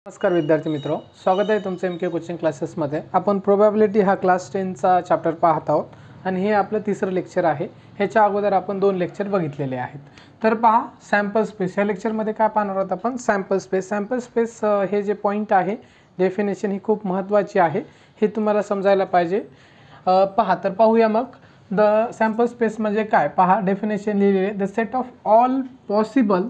नमस्कार विद्यार्थी मित्रों, स्वागत आहे तुमचं MK कोचिंग क्लासेसमध्ये। आपण प्रोबॅबिलिटी हा क्लास 10 चा चॅप्टर पाहत आहोत आणि हे आपलं तिसरं लेक्चर आहे। ह्याच्या अगोदर आपण 2 लेक्चर बघितलेले आहेत। तर पहा, सॅम्पल स्पेस या लेक्चरमध्ये काय पाहणार आहोत आपण? सॅम्पल स्पेस हे जे पॉइंट आहे, डेफिनेशन ही खूप महत्त्वाची आहे, हे तुम्हाला समजायला पाहिजे। पहा, तर पाहूया मग द सॅम्पल स्पेस म्हणजे काय। पहा, डेफिनेशन लिहिलेले, the set of all possible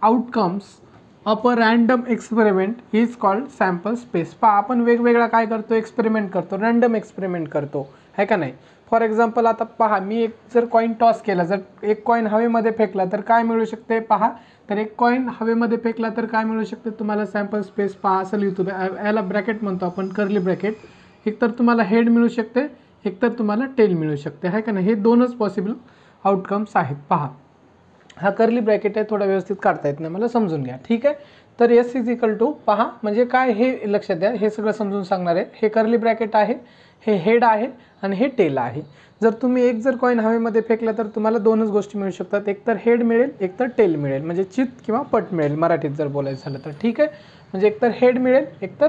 outcomes of a random experiment is called sample space. पहा, आपण वेगवेगळा काय करतो, एक्सपेरिमेंट करतो, रॅन्डम एक्सपेरिमेंट करतो, है का नाही। फॉर एक्झाम्पल आता पहा, मी एक जर कॉइन टॉस केला, जर एक कॉइन हवेमध्ये फेकला तर काय मिळू शकते? पहा, तर एक कॉइन हवेमध्ये फेकला तर काय मिळू शकते तुम्हाला? सॅम्पल स्पेस पहा असं लिहितो, याला ब्रॅकेट म्हणतो आपण, कर्ली ब्रॅकेट। एक तर तुम्हाला हेड मिळू शकते, एक तर तुम्हाला टेल मिळू शकते, है का नाही। हे दोनच पॉसिबल आउटकम्स आहेत। पहा, हा कर्ली ब्रॅकेट आहे, थोडा व्यवस्थित काढता येत नाही, मला समजून घ्या, ठीक आहे। तर S इज इक्वल टू, पहा म्हणजे काय हे लक्षात द्या, हे सगळं समजून सांगणार आहे। हे कर्ली ब्रॅकेट आहे, हे हेड आहे आणि हे टेल आहे। जर तुम्ही एक जर कॉइन हवेमध्ये फेकला तर तुम्हाला दोनच गोष्टी मिळू शकतात, एक तर हेड मिळेल, एक तर टेल मिळेल, म्हणजे चित किंवा पट मिळेल मराठीत जर बोलायचं झालं तर, ठीक आहे। म्हणजे एक तर हेड मिळेल, एक तर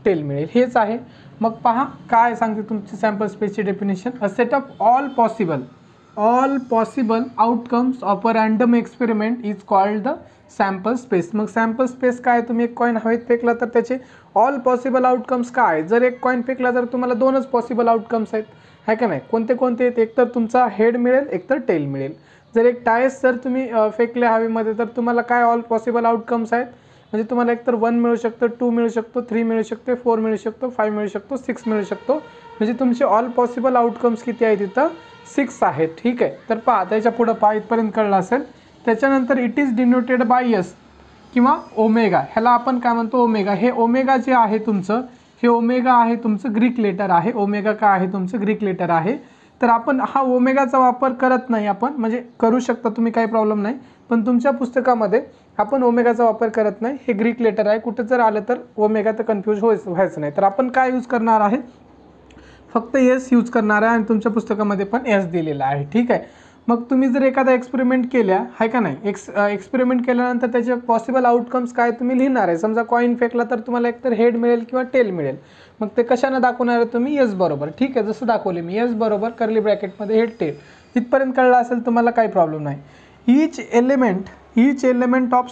टेल मिळेल, हेच आहे। मग पहा काय सांगते तुमची सॅम्पल स्पेसची definition, a set of all possible outcomes of a random experiment is called the sample space. मग सॅम्पल स्पेस काय, तुम्ही एक कॉइन हवेत फेकला तर त्याचे ऑल पॉसिबल आउटकम्स काय? जर एक कॉइन फेकला तर तुम्हाला दोनच पॉसिबल आउटकम्स आहेत, है का नाही। कोणते कोणते आहेत? एक तर तुमचा हेड मिळेल, एक तर टेल मिळेल। जर एक टायर्स जर तुम्ही फेकले हवेमध्ये तर तुम्हाला काय ऑल पॉसिबल आउटकम्स आहेत? म्हणजे तुम्हाला एक तर 1 मिळू शकतं, 2 मिळू शकतो, 3 मिळू शकते, 4 मिळू शकतो, 5 मिळू शकतो, 6 मिळू शकतो। म्हणजे तुमचे ऑल पॉसिबल आउटकम्स किती आहेत? इथं 6 आहेत, ठीक आहे। तर पहा, त्याच्या पुढं पहा, इथपर्यंत कळलं असेल। त्याच्यानंतर it is denoted by S किंवा ओमेगा, ह्याला आपण काय म्हणतो? ओमेगा। हे ओमेगा जे आहे तुमचं, हे ओमेगा आहे तुमचं ग्रीक लेटर आहे। ओमेगा काय आहे तुमचं? ग्रीक लेटर आहे। तर आपण हा ओमेगाचा वापर करत नाही, आपण म्हणजे करू शकता तुम्ही, काही प्रॉब्लेम नाही, पण तुमच्या पुस्तकामध्ये आपण ओमेगाचा वापर करत नाही। हे ग्रीक लेटर आहे, कुठं जर आलं तर ओमेगा तर कन्फ्यूज व्हायचं नाही। तर आपण काय यूज करणार आहे? फक्त एस यूज करणार आहे आणि तुमच्या पुस्तकामध्ये पण एस दिलेला आहे, ठीक आहे। मग तुम्ही जर एखादा एक्सपेरिमेंट केल्या, आहे का नाही, एक्सपेरिमेंट केल्यानंतर त्याचे पॉसिबल आउटकम्स काय तुम्ही लिहिणार आहे। समजा कॉइन फेकला तर तुम्हाला एकतर हेड मिळेल किंवा टेल मिळेल। मग ते कशाने दाखवणार आहे तुम्ही? एस बरोबर, ठीक आहे। जसं दाखवले मी, एस बरोबर कर्ली ब्रॅकेटमध्ये हेड टेल। इथपर्यंत कळलं असेल तुम्हाला, काही प्रॉब्लेम नाही। each element of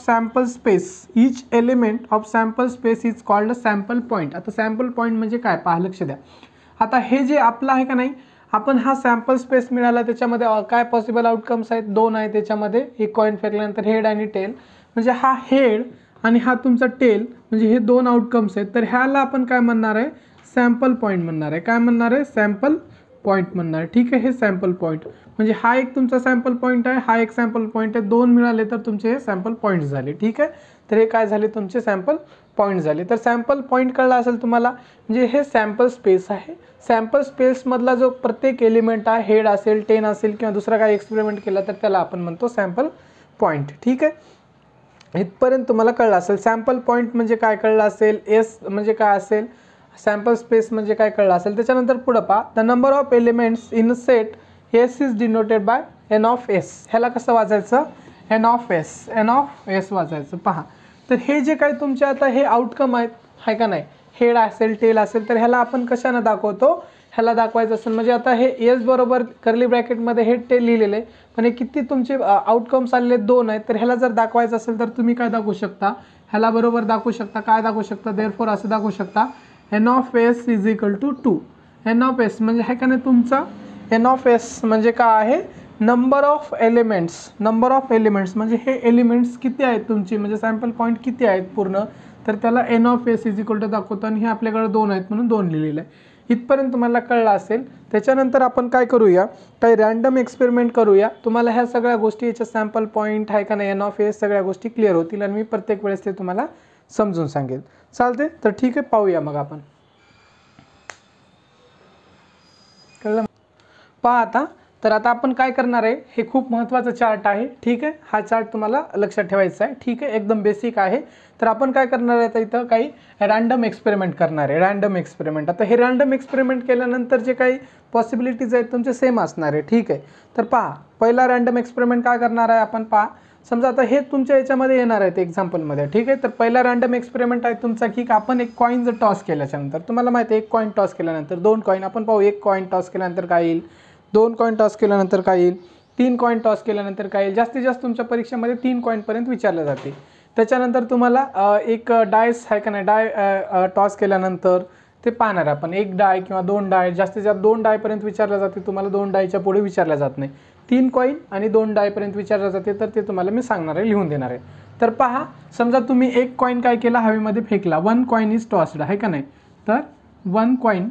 sample space is called a sample point। आता सॅम्पल पॉईंट म्हणजे काय पहा, लक्ष द्या। आता हे जे आपलं आहे का नाही, आपण हा सॅम्पल स्पेस मिळाला, त्याच्यामध्ये काय पॉसिबल आउटकम्स आहेत? 2 आहे त्याच्यामध्ये। एक कॉइन फेकल्यानंतर हेड आणि टेल, म्हणजे हा हेड आणि हा तुमचा टेल, म्हणजे हे 2 आउटकम्स आहेत। तर ह्याला आपण काय म्हणणार आहे? सॅम्पल पॉईंट म्हणणार आहे। काय म्हणणार आहे? सॅम्पल पॉईंट म्हणणार आहे, ठीक आहे। हे सॅम्पल पॉईंट म्हणजे हा एक तुमचा सॅम्पल पॉईंट आहे, हा एक सॅम्पल पॉईंट आहे, 2 मिळाले तर तुमचे हे सॅम्पल पॉईंट झाले, ठीक आहे। तर हे काय झाले? तुमचे सॅम्पल पॉईंट झाले। तर सॅम्पल पॉईंट कळला असेल तुम्हाला, म्हणजे हे सॅम्पल स्पेस आहे। सॅम्पल स्पेसमधला जो प्रत्येक एलिमेंट आहे, हेड असेल, टेल असेल किंवा दुसरा काय एक्सपेरिमेंट केला तर त्याला आपण म्हणतो सॅम्पल पॉईंट, ठीक आहे। इथपर्यंत तुम्हाला कळलं असेल। सॅम्पल पॉईंट म्हणजे काय कळलं असेल, एस म्हणजे काय असेल, सॅम्पल स्पेस म्हणजे काय कळलं असेल। त्याच्यानंतर पुढं पहा, the number of elements in set S is denoted by N of S. ह्याला कसं वाचायचं? एन ऑफ एस वाचायचं। पहा, तर हे जे काही तुमचे आता हे आउटकम आहेत, आहे का नाही, हेड असेल, टेल असेल, तर ह्याला आपण कशानं दाखवतो? ह्याला दाखवायचं असेल म्हणजे आता हे एस बरोबर कर्ली ब्रॅकेटमध्ये हेड टेल लिहिलेले, पण हे किती तुमचे आउटकम्स आलेले? 2 आहेत। तर ह्याला जर दाखवायचं असेल तर तुम्ही काय दाखवू शकता? ह्याला बरोबर दाखवू शकता, काय दाखवू शकता? देअरफॉर असं दाखवू शकता, N of S is equal to 2। N of S म्हणजे आहे का नाही तुमचा, एन ऑफ एस म्हणजे काय आहे? नंबर ऑफ एलिमेंट्स म्हणजे हे एलिमेंट्स किती आहेत तुमची, म्हणजे सॅम्पल पॉईंट किती आहेत पूर्ण, तर त्याला N of S is equal to दाखवतो आणि हे आपल्याकडे 2 आहेत म्हणून 2 लिहिलेलं आहे। इथपर्यंत तुम्हाला कळलं असेल। त्याच्यानंतर आपण काय करूया? काही रॅन्डम एक्सपेरिमेंट करूया। तुम्हाला ह्या सगळ्या गोष्टी, याच्या सॅम्पल पॉईंट आहे का नाही, एन ऑफ एस, सगळ्या गोष्टी क्लिअर होतील आणि मी प्रत्येक वेळेस ते तुम्हाला समजून सांगेल, चालते? तर ठीक आहे, पाहूया मग आपण। कळलं? पहा आता, तर आता आपण काय करणार आहे, हे खूप महत्त्वाचं चार्ट आहे, ठीक आहे। हा चार्ट तुम्हाला लक्षात ठेवायचा आहे, ठीक आहे, एकदम बेसिक आहे। तर आपण काय करणार आहे, इथं काही रॅन्डम एक्सपेरिमेंट करणार आहे, रॅन्डम एक्सपेरिमेंट। आता हे रॅन्डम एक्सपेरिमेंट केल्यानंतर जे काही पॉसिबिलिटीज आहेत तुमचे सेम असणार आहे, ठीक आहे। तर पहा, पहिला रॅन्डम एक्सपेरिमेंट काय करणार आहे आपण? पहा, समजा आता हे तुमच्या याच्यामध्ये येणार आहेत एक्झाम्पलमध्ये, ठीक आहे. तर पहिला रँडम एक्सपेरिमेंट आहे तुमचा की आपण एक कॉईन जर टॉस केल्याच्यानंतर, तुम्हाला माहिती आहे एक कॉईन टॉस केल्यानंतर 2 कॉईन, आपण पाहू एक कॉईन टॉस केल्यानंतर काय येईल, 2 कॉईन टॉस केल्यानंतर काय येईल, 3 कॉईन टॉस केल्यानंतर काय येईल. जास्तीत जास्त तुमच्या परीक्षेमध्ये 3 कॉईनपर्यंत विचारलं जाते. त्याच्यानंतर तुम्हाला एक डायस आहे का नाही, डाय टॉस केल्यानंतर ते पाहणार आपण, एक डाय किंवा 2 डाय, जास्तीत जास्त 2 डायपर्यंत विचारल्या जाते. तुम्हाला 2 डायच्या पुढे विचारल्या जात नाही. 3 कॉईन आणि 2 डायपर्यंत विचारलं जाते, तर ते तुम्हाला मी सांगणार आहे, लिहून देणार आहे. तर पहा, समजा तुम्ही एक कॉईन काय केला, हवेमध्ये फेकला. 1 कॉईन इज टॉस्ड आहे का नाही. तर 1 कॉईन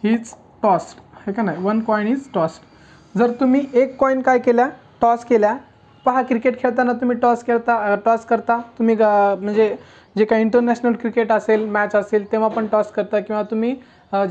इज टॉस्ड आहे का नाही, 1 कॉईन इज टॉस्ड. जर तुम्ही एक कॉईन काय केल्या, टॉस केल्या. पहा, क्रिकेट खेळताना तुम्ही टॉस करता तुम्ही म्हणजे जे काही इंटरनॅशनल क्रिकेट असेल, मॅच असेल, तेव्हा पण टॉस करता, किंवा तुम्ही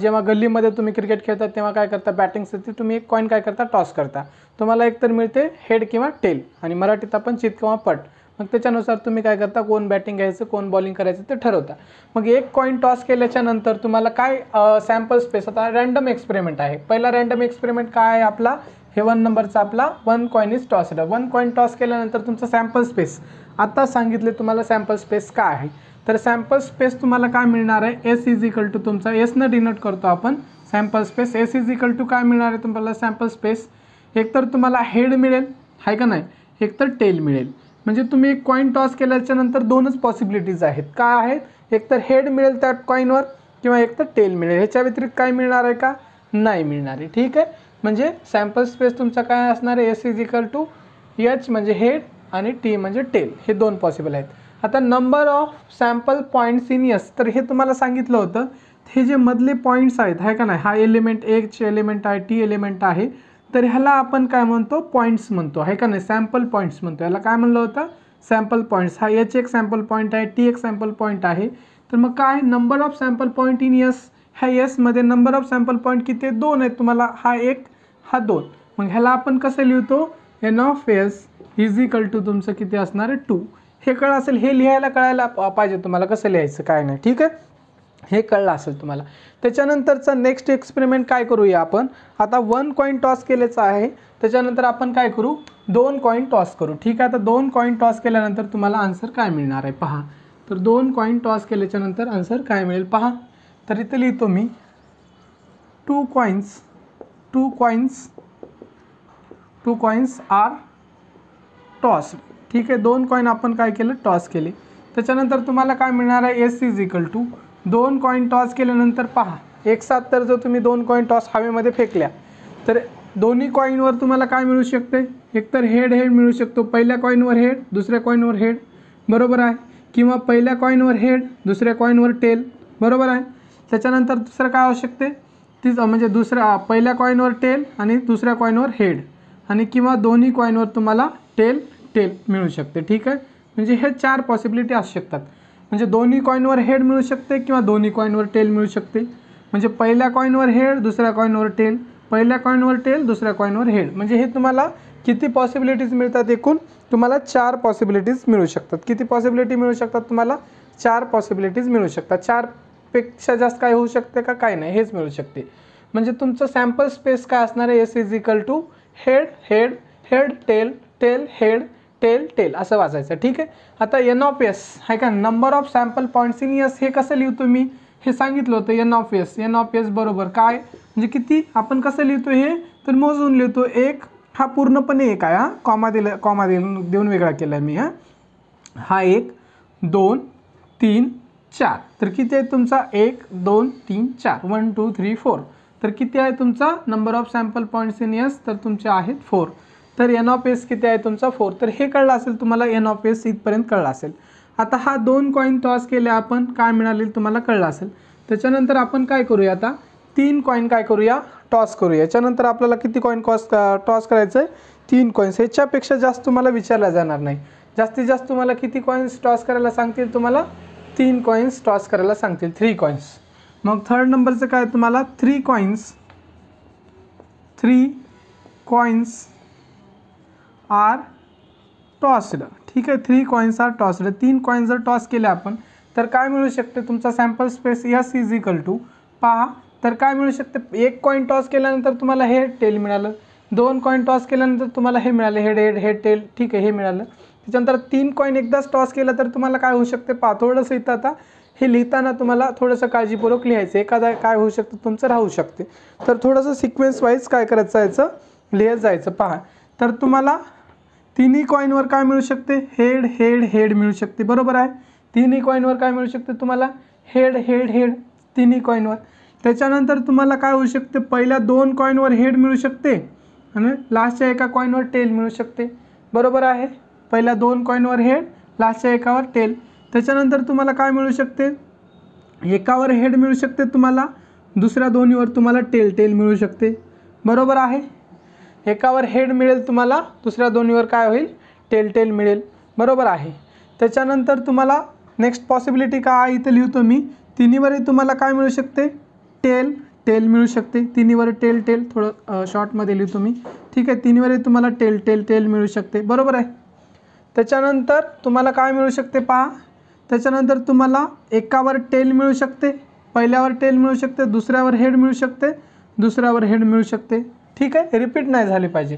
जेव्हा गल्लीमध्ये तुम्ही क्रिकेट खेळता तेव्हा काय करता, बॅटिंगसाठी तुम्ही एक कॉईन काय करता, टॉस करता. तुम्हाला एकतर मिळते हेड किंवा टेल, आणि मराठीत आपण चित किंवा पट. मग त्याच्यानुसार तुम्ही काय करता, कोण बॅटिंग घ्यायचं कोण बॉलिंग करायचं ते ठरवता. मग एक कॉईन टॉस केल्याच्या नंतर तुम्हाला काय सॅम्पल स्पेस, आता रँडम एक्सपेरिमेंट आहे. पहिला रँडम एक्सपेरिमेंट काय आहे आपला, हे 1 नंबरचा आपला 1 coin is tossed. 1 coin toss केल्यानंतर तुमचा सॅम्पल स्पेस, आता सांगितले तुम्हाला सॅम्पल स्पेस काय आहे. तर सॅम्पल स्पेस तुम्हाला काय मिळणार आहे, एस इज इक्वल टू तुमचा, एसनं डिनोट करतो आपण sample space. S is equal to काय मिळणार आहे तुम्हाला सॅम्पल स्पेस, एकतर तुम्हाला हेड मिळेल आहे का नाही, एकतर टेल मिळेल. म्हणजे तुम्ही एक कॉईन टॉस केल्याच्यानंतर 2च पॉसिबिलिटीज आहेत. काय आहेत, एकतर हेड मिळेल त्या कॉईनवर किंवा एकतर टेल मिळेल. ह्याच्या व्यतिरिक्त काय मिळणार आहे का, नाही मिळणार आहे. ठीक आहे, म्हणजे सॅम्पल स्पेस तुमचा काय असणार आहे, S is equal to H म्हणजे हेड आणि टी म्हणजे टेल, हे 2 पॉसिबल आहेत. आता number of sample points in S, तर हे तुम्हाला सांगितलं होतं, हे जे मधले पॉईंट्स आहेत आहे का नाही, हा एलिमेंट एच एलिमेंट आहे, टी एलिमेंट आहे, तर ह्याला आपण काय म्हणतो, पॉईंट्स म्हणतो आहे का नाही, सॅम्पल पॉईंट्स म्हणतो. याला काय म्हणलं होतं, सॅम्पल पॉईंट्स. हा एच एक सॅम्पल पॉईंट आहे, टी एक सॅम्पल पॉईंट आहे. तर मग काय, number of sample point in S, ह्या एसमध्ये नंबर ऑफ सॅम्पल पॉईंट किती, 2 आहेत. तुम्हाला हा 1 हा 2. मग ह्याला आपण कसं लिहितो, N of S is equal to तुमचं किती असणार आहे, 2. हे कळलं असेल, हे लिहायला कळायला पाहिजे तुम्हाला कसं लिहायचं काय नाही. ठीक आहे, हे कळलं असेल तुम्हाला. त्याच्यानंतरचा नेक्स्ट एक्सपेरिमेंट काय करूया आपण, आता 1 कॉईन टॉस केल्याचं आहे, त्याच्यानंतर आपण काय करू, 2 कॉईन टॉस करू. ठीक आहे, आता 2 कॉईन टॉस केल्यानंतर तुम्हाला आन्सर काय मिळणार आहे पहा. तर 2 कॉईन टॉस केल्याच्यानंतर आन्सर काय मिळेल पहा. तर इथे लिहितो मी 2 कॉईन्स आर टॉस्ड. ठीक आहे, 2 कॉईन आपण काय केलं, टॉस केले. त्याच्यानंतर तुम्हाला काय मिळणार आहे, S is equal to 2 coin toss केल्यानंतर पहा, एक साथ तर जर तुम्ही 2 कॉईन टॉस हवेमध्ये फेकल्या तर दोन्ही कॉईनवर तुम्हाला काय मिळू शकते, एकतर हेड मिळू शकतो. पहिल्या कॉईनवर हेड, दुसऱ्या कॉईनवर हेड, बरोबर आहे, किंवा पहिल्या कॉईनवर हेड, दुसऱ्या कॉईनवर टेल, बरोबर आहे. त्याच्यानंतर दुसरं काय होऊ शकते, म्हणजे पहिल्या कॉईनवर टेल आणि दुसऱ्या कॉईनवर हेड, आणि किंवा दोन्ही कॉईनवर तुम्हाला टेल मिळू शकते. ठीक आहे, म्हणजे हे 4 पॉसिबिलिटी असू शकतात. म्हणजे दोन्ही कॉईनवर हेड मिळू शकते किंवा दोन्ही कॉईनवर टेल मिळू शकते. म्हणजे पहिल्या कॉईनवर हेड, दुसऱ्या कॉईनवर टेल, पहिल्या कॉईनवर टेल, दुसऱ्या कॉईनवर हेड. म्हणजे हे तुम्हाला किती पॉसिबिलिटीज मिळतात, एकूण तुम्हाला 4 पॉसिबिलिटीज मिळू शकतात. किती पॉसिबिलिटी मिळू शकतात तुम्हाला, 4 पॉसिबिलिटीज मिळू शकतात. 4 पेक्षा जास्त काय होऊ शकते का, काय नाही, हेच मिळू शकते. म्हणजे तुमचं सॅम्पल स्पेस काय असणार आहे, S is equal to head tail head tail असं वाचायचं. ठीक आहे, आता एन ऑफ एस आहे का, number of sample points in S, हे कसं लिहितो मी, हे सांगितलं होतं. एन ऑफ एस बरोबर काय, म्हणजे किती, आपण कसं लिहितो हे, तर मोजून लिहितो. 1 हा पूर्णपणे 1 आहे, कॉमा देऊन वेगळा केला आहे मी. हा 1 2 3 4, तर किती आहे तुमचा, 1 2 3 4, 1 2 3 4. तर किती आहे तुमचा number of sample points in S, तर तुमचे आहेत 4. तर एन ऑफ एस किती आहे तुमचा, 4. तर हे कळलं असेल तुम्हाला, एन ऑफ एस इथपर्यंत कळलं असेल. आता हा 2 कॉईन टॉस केले आपण, काय मिळाले तुम्हाला कळलं असेल. त्याच्यानंतर आपण काय करूया, आता 3 कॉईन काय करूया, टॉस करूया. याच्यानंतर आपल्याला किती कॉईन टॉस करायचं आहे, 3 कॉईन्स. ह्याच्यापेक्षा जास्त तुम्हाला विचारला जाणार नाही. जास्तीत जास्त तुम्हाला किती कॉईन्स टॉस करायला सांगतील, तुम्हाला 3 कॉईन्स टॉस करायला सांगतील, 3 कॉईन्स. मग 3rd नंबरचं काय तुम्हाला, 3 कॉईन्स आर टॉस्ड. ठीक आहे, 3 कॉईन्स आर टॉस्ड. 3 कॉईन्स जर टॉस केले आपण तर काय मिळू शकते, तुमचा sample space S is equal to पहा, तर काय मिळू शकते, 1 कॉईन टॉस केल्यानंतर तुम्हाला हे टेल मिळालं, 2 कॉईन टॉस केल्यानंतर तुम्हाला हे मिळाले, हेड हेड हेड टेल, ठीक आहे, हे मिळालं. त्याच्यानंतर 3 कॉईन एकदाच टॉस केला तर तुम्हाला काय होऊ शकते पहा, थोडंसं इथं आता हे लिहिताना तुम्हाला थोडंसं काळजीपूर्वक लिहायचं, एखादा काय होऊ शकतं तुमचं राहू शकते. तर थोडंसं सिक्वेन्स वाईज काय करत जायचं, लिहत जायचं. पहा, तर तुम्हाला तिन्ही कॉईनवर काय मिळू शकते, हेड हेड हेड मिळू शकते, बरोबर आहे. तिन्ही कॉईनवर काय मिळू शकते तुम्हाला, हेड हेड हेड, तिन्ही कॉईनवर. त्याच्यानंतर तुम्हाला काय होऊ शकते, पहिल्या 2 कॉईनवर हेड मिळू शकते आणि लास्टच्या एका कॉईनवर टेल मिळू शकते, बरोबर आहे. पहिल्या 2 कॉईनवर हेड, लास्टच्या एकावर टेल. त्याच्यानंतर तुम्हाला काय मिळू शकते, एकावर हेड मिळू शकते तुम्हाला, दुसऱ्या दोन्हीवर तुम्हाला टेल टेल मिळू शकते, बरोबर आहे. एकावर हेड मिळेल तुम्हाला, दुसऱ्या दोन्हीवर काय होईल, टेल टेल मिळेल, बरोबर आहे. त्याच्यानंतर तुम्हाला नेक्स्ट पॉसिबिलिटी काय इथं लिहितो मी, तिन्हीवरही तुम्हाला काय मिळू शकते, टेल टेल मिळू शकते. तिन्हीवर टेल टेल, थोडं शॉर्टमध्ये लिहितो मी, ठीक आहे. तिन्हीवरही तुम्हाला टेल टेल टेल मिळू शकते, बरोबर आहे. त्याच्यानंतर तुम्हाला काय मिळू शकते पहा, त्याच्यानंतर तुम्हाला एकावर टेल मिळू शकते, पहिल्यावर टेल मिळू शकते, दुसऱ्यावर हेड मिळू शकते, दुसऱ्यावर हेड मिळू शकते, ठीक आहे. रिपीट नाही झाली पाहिजे.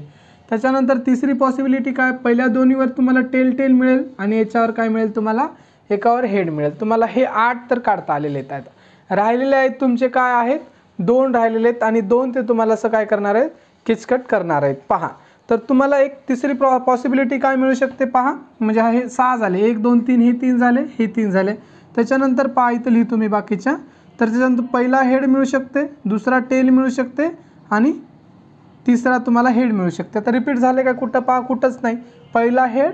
त्याच्यानंतर तिसरी पॉसिबिलिटी काय, पहिल्या दोन्हीवर तुम्हाला टेल टेल मिळेल आणि याच्यावर काय मिळेल तुम्हाला, एकावर हेड मिळेल. तुम्हाला हे 8 तर काढता आलेले आहेत. राहिलेले आहेत तुमचे काय आहेत, 2 राहिलेले आहेत आणि 2 ते तुम्हाला असं काय करणार आहेत, किचकट करणार आहेत. पहा, तर तुम्हाला एक तिसरी पॉसिबिलिटी काय मिळू शकते पहा, म्हणजे हे 6 झाले, 1 2 3, हे 3 झाले, हे 3 झाले. त्याच्यानंतर पहा इथं लिहितो मी बाकीच्या. तर त्याच्यानंतर पहिला हेड मिळू शकते, दुसरा टेल मिळू शकते आणि तिसरा तुम्हाला हेड मिळू शकते. तर रिपीट झाले का कुठं पहा, कुठंच नाही. पहिला हेड,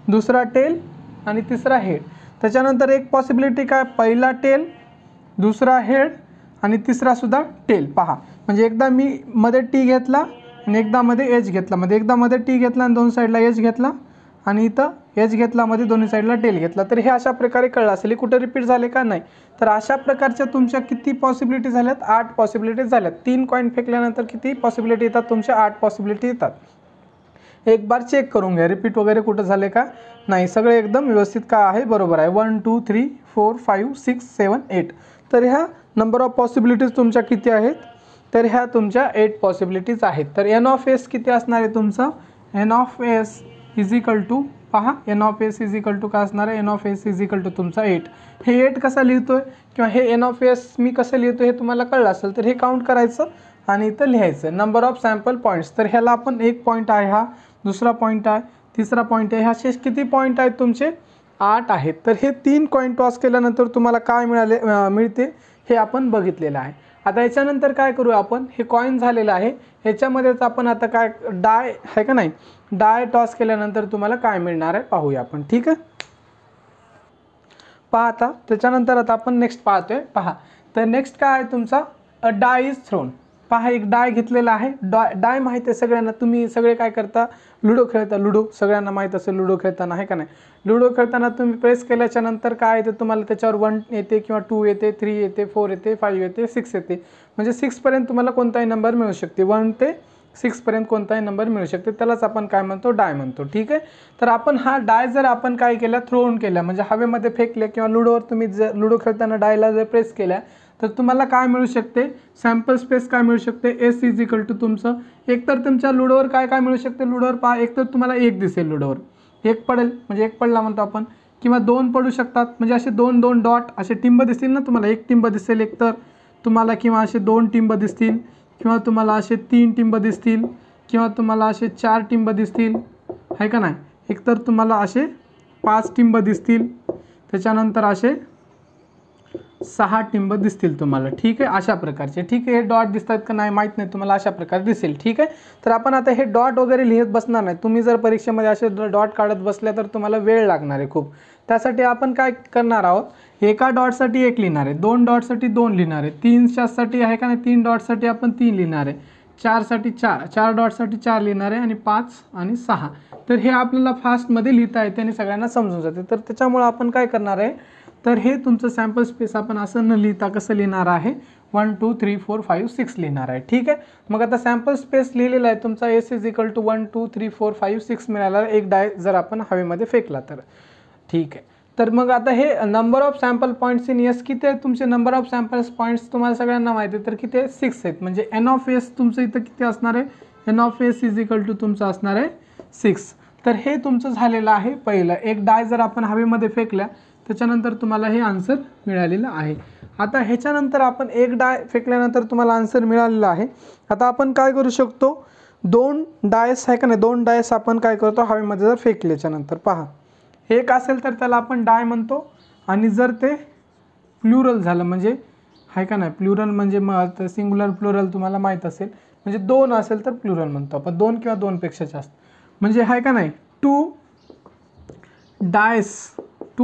दुसरा टेल आणि तिसरा हेड. त्याच्यानंतर एक पॉसिबिलिटी काय, पहिला टेल, दुसरा हेड आणि तिसरासुद्धा टेल. पहा, म्हणजे एकदा मी मध्ये टी घेतला आणि एकदा मध्ये एच घेतला, म्हणजे एकदा मध्ये टी घेतला आणि 2 साईडला एच घेतला आणि इथं एच घेतला, मध्ये दोन्ही साईडला टेल घेतला. तर हे अशा प्रकारे कळलं असेल, हे कुठं रिपीट झाले का नाही. तर अशा प्रकारच्या तुमच्या किती पॉसिबिलिटी झाल्यात, 8 पॉसिबिलिटीज झाल्यात. 3 कॉईन फेकल्यानंतर किती पॉसिबिलिटी येतात तुमच्या, 8 पॉसिबिलिटी येतात. एक बार चेक करून घ्या, रिपीट वगैरे कुठं झाले का नाही, सगळे एकदम व्यवस्थित का आहे, बरोबर आहे. 1 2 3 4 5 6 7 8. तर ह्या नंबर ऑफ पॉसिबिलिटीज तुमच्या किती आहेत, तर ह्या तुमच्या 8 पॉसिबिलिटीज आहेत. तर एन ऑफ एस किती असणार आहे तुमचं, N of S is equal to, पहा n of S is equal to काय असणार आहे, N of S is equal to तुमचा 8. हे 8 कसा लिहितोय किंवा हे एन ऑफ एस मी कसं लिहितो हे तुम्हाला कळलं असेल. तर हे काउंट करायचं आणि इथं लिहायचं नंबर ऑफ सॅम्पल पॉईंट्स. तर ह्याला आपण 1 पॉईंट आहे, हा दुसरा पॉईंट आहे, तिसरा पॉईंट आहे, ह्या शेष किती पॉईंट आहेत तुमचे, 8 आहेत. तर हे 3 कॉईन टॉस केल्यानंतर तुम्हाला काय मिळते हे आपण बघितलेलं आहे. आता याच्यानंतर काय करू आपण, हे कॉईन झालेलं आहे, ह्याच्यामध्येच आपण आता काय डाय आहे का नाही, डाय टॉस केल्यानंतर तुम्हाला काय मिळणार आहे पाहूया आपण, ठीक आहे. पहा आता त्याच्यानंतर आता आपण नेक्स्ट पाहतोय. पहा, तर नेक्स्ट काय आहे तुमचा, अ डाय इज थ्रोन. पहा, एक डाय घेतलेला आहे. डाय माहिती आहे सगळ्यांना, तुम्ही सगळे काय करता, लुडो खेळता. लुडो सगळ्यांना माहीत असेल, लुडो खेळताना आहे का नाही. लुडो खेळताना तुम्ही प्रेस केल्याच्या नंतर काय येते तुम्हाला, त्याच्यावर 1 येते किंवा 2 येते, 3 येते, 4 येते, 5 येते, 6 येते. म्हणजे 6 पर्यंत तुम्हाला कोणताही नंबर मिळू शकते, 1 ते 6 पर्यंत कोणताही नंबर मिळू शकते. त्यालाच आपण काय म्हणतो, डाय म्हणतो, ठीक आहे. तर आपण हा डाय जर आपण काय केला, थ्रोन केला, म्हणजे हवेमध्ये फेकले किंवा लुडोवर तुम्ही जर लुडो खेळताना डायला जर प्रेस केल्या तर तुम्हाला काय मिळू शकते, सॅम्पल स्पेस काय मिळू शकते, एस इज इक्वल टू तुमचं. एकतर तुमच्या लुडोवर काय काय मिळू शकते, लुडोवर पहा, एकतर तुम्हाला 1 दिसेल, लुडोवर 1 पडेल, म्हणजे 1 पडला म्हणतो आपण, किंवा 2 पडू शकतात, म्हणजे असे 2 डॉट असे टिंब दिसतील ना तुम्हाला, 1 टिंब दिसेल एकतर तुम्हाला, किंवा असे 2 टिंब दिसतील, किंवा तुम्हाला असे 3 टिंब दिसतील, किंवा तुम्हाला असे 4 टिंब दिसतील, आहे का नाही. एकतर तुम्हाला असे 5 टिंब दिसतील, त्याच्यानंतर असे 6 टिंब दिसतील तुम्हाला, ठीक आहे, अशा प्रकारचे, ठीक आहे. हे डॉट दिसतात का नाही माहीत नाही, तुम्हाला अशा प्रकारे दिसेल, ठीक आहे. तर आपण आता हे डॉट वगैरे लिहित बसणार नाही. तुम्ही जर परीक्षेमध्ये असे डॉट काढत बसल्या तर तुम्हाला वेळ लागणार आहे खूप. त्यासाठी आपण काय करणार आहोत, एका डॉटसाठी 1 लिहिणार आहे, 2 डॉटसाठी 2 लिहिणार आहे, 3 साठी आहे का नाही, 3 डॉटसाठी आपण 3 लिहिणार आहे, 4 साठी 4 डॉटसाठी 4 लिहिणार आहे आणि 5 आणि 6. तर हे आपल्याला फास्टमध्ये लिहिता येते आणि सगळ्यांना समजून जाते. तर त्याच्यामुळे आपण काय करणार आहे, तर हे तुमचं सॅम्पल स्पेस आपण असं न लिहिता कसं लिहिणार आहे, 1 2 3 4 5 6 लिहिणार आहे, ठीक आहे. मग आता सॅम्पल स्पेस लिहिलेला आहे तुमचा, एस इज इक्वल टू 1 2 3 4 5 6 मिळाला, एक डाय जर आपण हवेमध्ये फेकला तर, ठीक आहे. तर मग आता हे number of sample points in S किती आहेत तुमचे, नंबर ऑफ सॅम्पल पॉईंट्स तुम्हाला सगळ्यांना माहिती आहे, तर किती आहे, 6 आहेत. म्हणजे एन ऑफ एस तुमचं इथं किती असणार आहे, N of S is equal to तुमचं असणार आहे 6. तर हे तुमचं झालेलं आहे पहिलं. एक डाय जर आपण हवेमध्ये फेकल्या त्याच्यानंतर तुम्हाला हे आन्सर मिळालेलं आहे. आता ह्याच्यानंतर आपण एक डाय फेकल्यानंतर तुम्हाला आन्सर मिळालेलं आहे. आता आपण काय करू शकतो, 2 डायस आहे का नाही, 2 डायस आपण काय करतो हवेमध्ये जर फेकल्याच्यानंतर पहा, एक असेल तर त्याला आपण डाय म्हणतो, आणि जर ते प्लुरल झालं म्हणजे आहे का नाही, प्लुरल म्हणजे सिंग्युलर प्लुरल तुम्हाला माहीत असेल, म्हणजे 2 असेल तर प्लुरल म्हणतो आपण, 2 किंवा 2 पेक्षा जास्त, म्हणजे आहे का नाही 2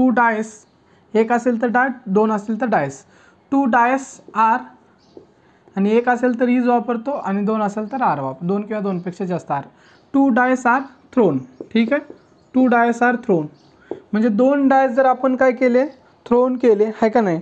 डायस, एक असेल तर डाय, 2 असेल तर डायस, 2 डायस आर, आणि एक असेल तर इज वापरतो, आणि 2 असेल तर आर वापरतो, 2 किंवा 2 पेक्षा जास्त आर. 2 Dias are thrown. ठीक आहे, 2 डायस आर थ्रोन म्हणजे 2 डायस जर आपण काय केले, थ्रोन केले आहे का नाही,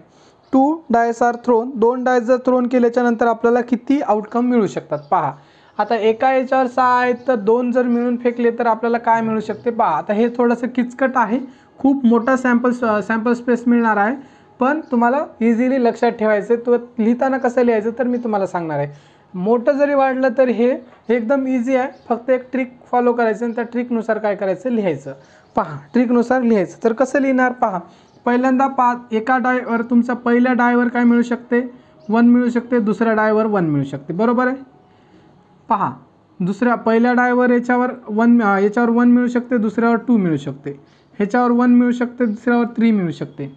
2 डायस आर थ्रोन, 2 डायस जर थ्रोन केल्याच्यानंतर आपल्याला किती आउटकम मिळू शकतात पहा. आता एका याच्यावर 6 आहेत तर 2 जर मिळून फेकले तर आपल्याला काय मिळू शकते पहा. आता हे थोडंसं किचकट आहे, खूप मोठा सॅम्पल स्पेस मिळणार आहे, पण तुम्हाला इझिली लक्षात ठेवायचं. तो लिहिताना कसं लिहायचं तर मी तुम्हाला सांगणार आहे. मोठं जरी वाढलं तर हे एकदम इझी आहे, फक्त एक ट्रिक फॉलो करायचं आणि त्या ट्रिकनुसार काय करायचं लिहायचं. पहा, ट्रिकनुसार लिहायचं. तर कसं लिहिणार पहा, पहिल्यांदा एका डायवर तुमचा पहिल्या डायवर काय मिळू शकते, 1 मिळू शकते, दुसऱ्या डायवर 1 मिळू शकते, बरोबर आहे. पहा, पहिल्या डायवर याच्यावर 1 मिळू शकते, दुसऱ्यावर 2 मिळू शकते, ह्याच्यावर 1 मिळू शकते, दुसऱ्यावर 3 मिळू शकते.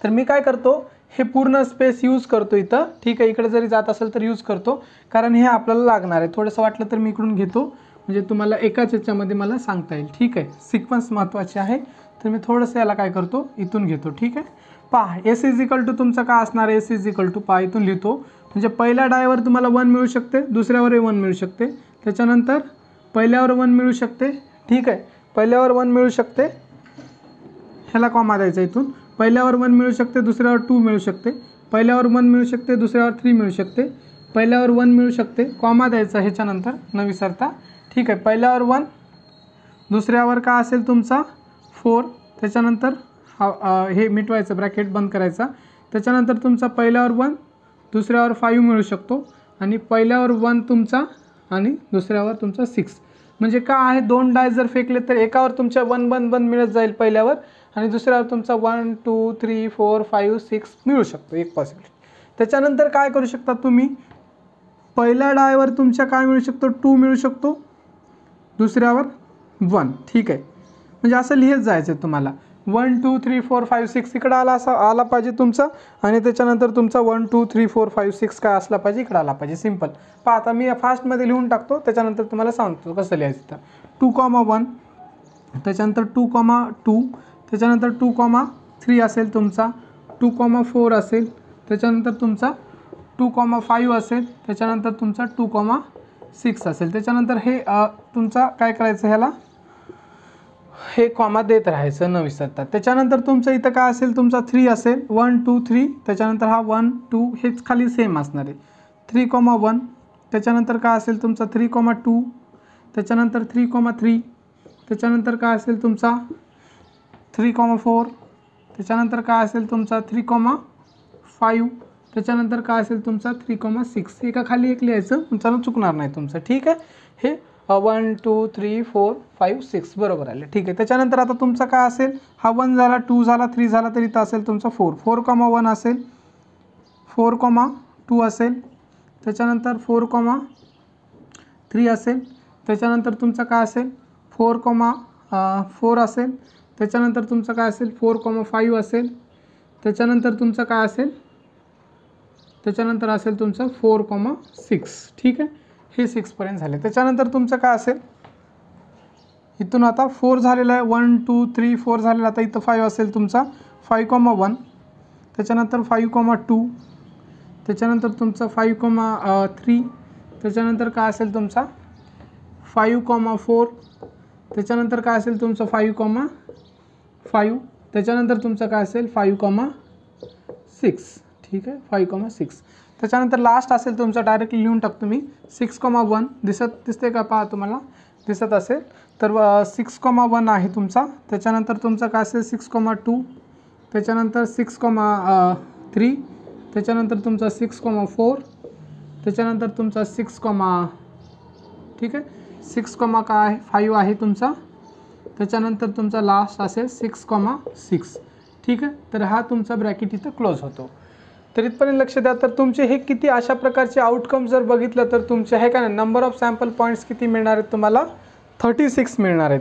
तर मी काय करतो, हे पूर्ण स्पेस यूज करतो इथं. ठीक आहे, इकडे जरी जात असेल तर यूज करतो, कारण हे आपल्याला लागणार आहे. थोडंसं वाटलं तर मी इकडून घेतो, म्हणजे तुम्हाला एकाच याच्यामध्ये मला सांगता येईल. ठीक आहे, सिक्वेन्स महत्त्वाचे आहे, तर मी थोडंसं याला काय करतो, इथून घेतो. ठीक आहे, पहा, एस इज इक्वल टू तुमचं काय असणार आहे, एस इज इक्वल टू पहा इथून लिहितो, म्हणजे पहिल्या डायवर तुम्हाला 1 मिळू शकते, दुसऱ्यावरही 1 मिळू शकते, त्याच्यानंतर पहिल्यावर 1 मिळू शकते. ठीक आहे, पहिल्यावर 1 मिळू शकते, ह्याला कॉमा द्यायचा इथून, पहिल्यावर 1 मिळू शकते, दुसऱ्यावर 2 मिळू शकते, पहिल्यावर 1 मिळू शकते, दुसऱ्यावर 3 मिळू शकते, पहिल्यावर 1 मिळू शकते, कॉमा द्यायचा ह्याच्यानंतर न विसरता. ठीक आहे, पहिल्यावर 1, दुसऱ्यावर काय असेल तुमचा 4, त्याच्यानंतर हे मिटवायचं, ब्रॅकेट बंद करायचा, त्याच्यानंतर तुमचा पहिल्यावर 1, दुसऱ्यावर 5 मिळू शकतो, आणि पहिल्यावर 1 तुमचा आणि दुसऱ्यावर तुमचा 6. म्हणजे काय आहे, 2 डाय जर फेकले तर एकावर तुमच्या 1 मिळत जाईल पहिल्यावर, आणि दुसऱ्यावर तुमचा 1 2 3 4 5 6 मिळू शकतो, एक पॉसिबिलिटी. त्याच्यानंतर काय करू शकता तुम्ही, पहिल्या डायवर तुमच्या काय मिळू शकतो, 2 मिळू शकतो, दुसऱ्यावर 1. ठीक आहे, म्हणजे असं लिहित जायचं तुम्हाला, 1 2 3 4 5 6 इकडं आला पाहिजे तुमचा, आणि त्याच्यानंतर तुमचा 1 2 3 4 5 6 काय असला पाहिजे, इकडं आला पाहिजे. सिम्पल. पहा, आता मी फास्टमध्ये लिहून टाकतो, त्याच्यानंतर तुम्हाला सांगतो कसं लिहायचं. तर 2,1, त्याच्यानंतर 2,2, त्याच्यानंतर 2,3 असेल तुमचा, 2,4 असेल, त्याच्यानंतर तुमचा 2,5 असेल, त्याच्यानंतर तुमचा 2,6 असेल. त्याच्यानंतर हे तुमचा काय करायचं, ह्याला हे कॉमा देत राहायचं न विसरता. त्याच्यानंतर तुमचं इथं काय असेल, तुमचा 3 असेल, 1 2 3, त्याच्यानंतर हा 1 2 हेच खाली सेम असणार आहे, 3,1, त्याच्यानंतर काय असेल तुमचा 3,2, त्याच्यानंतर 3,3, त्याच्यानंतर काय असेल तुमचा 3,4, त्याच्यानंतर काय असेल तुमचा 3,5, त्याच्यानंतर काय असेल तुमचा 3,6. एका खाली एक लिहायचं, तुमचं चुकणार नाही तुमचं. ठीक आहे, हे 1 2 3 4 5 6 बरोबर आले. ठीक आहे, त्याच्यानंतर आता तुमचा काय असेल, हा 1 झाला, 2 झाला, 3 झाला, तर इथं असेल तुमचा 4, 4,1 असेल, 4,2 असेल, त्याच्यानंतर 4,3 असेल, त्याच्यानंतर तुमचं काय असेल 4,4 असेल, त्याच्यानंतर तुमचं काय असेल 4,5 असेल, त्याच्यानंतर तुमचं काय असेल, त्याच्यानंतर असेल तुमचं 4,6. ठीक आहे, हे 6 पर्यंत झाले. त्याच्यानंतर तुमचं काय असेल, इथून आता 4 झालेलं आहे, 1 2 3 4 झालेलं, आता इथं 5 असेल तुमचा 5,1, त्याच्यानंतर 5,2, त्याच्यानंतर तुमचा 5,3, त्याच्यानंतर काय असेल तुमचा 5,4, त्याच्यानंतर काय असेल तुमचं 5,5, त्याच्यानंतर तुमचं काय असेल 5,6. ठीक आहे, 5,6. त्याच्यानंतर लास्ट असेल तुमचा, डायरेक्टली लिहून टाकतो मी, 6,1 दिसते का पहा, तुम्हाला दिसत असेल तर 6,1 आहे तुमचा. त्याच्यानंतर तुमचं काय असेल 6,2, त्याच्यानंतर 6,3, त्याच्यानंतर तुमचा 6,4, त्याच्यानंतर तुमचा 6,5, ठीक आहे. 6, काय आहे 5 आहे तुमचा, त्याच्यानंतर तुमचा लास्ट असेल 6,6. ठीक आहे. तर हा तुमचा ब्रॅकेट इथं क्लोज होतो. तर इथपर्यंत लक्ष द्या. तर तुमचे हे किती अशा प्रकारचे आउटकम जर बघितलं तर तुमचे आहे का नाही, नंबर ऑफ सॅम्पल पॉईंट्स किती मिळणार आहेत तुम्हाला, 36 मिळणार आहेत.